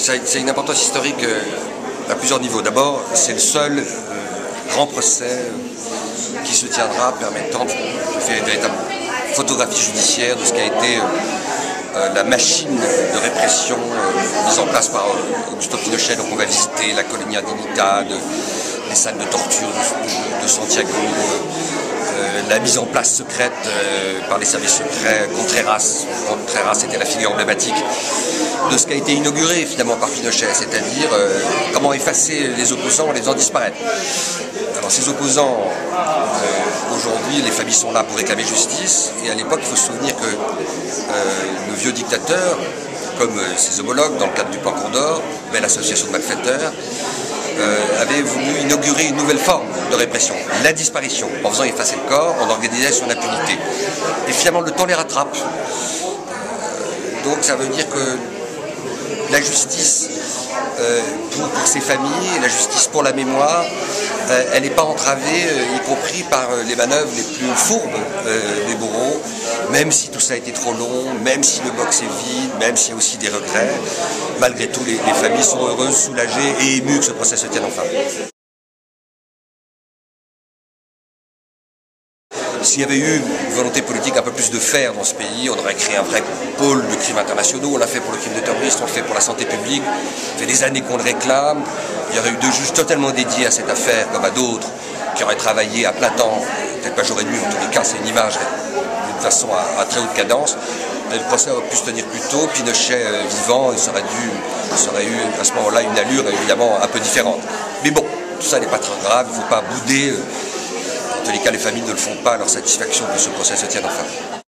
c'est une importance historique à plusieurs niveaux. D'abord, c'est le seul grand procès qui se tiendra permettant de faire une véritable photographie judiciaire de ce qu'a été la machine de répression mise en place par Augusto Pinochet. Donc on va visiter la colonia Dignidad, les salles de torture de Santiago, la mise en place secrète par les services secrets. Contreras était la figure emblématique de ce qui a été inauguré finalement par Pinochet, c'est-à-dire comment effacer les opposants, les faisant disparaître. Alors ces opposants, aujourd'hui les familles sont là pour réclamer justice, et à l'époque il faut se souvenir que le vieux dictateur, comme ses homologues dans le cadre du plan Condor, belle association de malfaiteurs, avait voulu inaugurer une nouvelle forme de répression, la disparition. En faisant effacer le corps, on organisait son impunité. Et finalement le temps les rattrape. Donc ça veut dire que la justice pour ces familles, la justice pour la mémoire, elle n'est pas entravée, y compris par les manœuvres les plus fourbes des bourreaux, même si tout ça a été trop long, même si le box est vide, même s'il y a aussi des regrets. Malgré tout, les familles sont heureuses, soulagées et émues que ce procès se tienne enfin. S'il y avait eu une volonté politique un peu plus de faire dans ce pays, on aurait créé un vrai pôle de crimes internationaux. On l'a fait pour le crime de terroriste, on le fait pour la santé publique. Ça fait des années qu'on le réclame. Il y aurait eu deux juges totalement dédiés à cette affaire, comme à d'autres, qui auraient travaillé à plein temps, peut-être pas jour et nuit, en tous les cas, c'est une image d'une façon à très haute cadence. Le procès aurait pu se tenir plus tôt. Pinochet vivant, il aurait eu à ce moment-là une allure évidemment un peu différente. Mais bon, tout ça n'est pas très grave, il ne faut pas bouder. En tous les cas, les familles ne le font pas à leur satisfaction que ce procès se tienne enfin.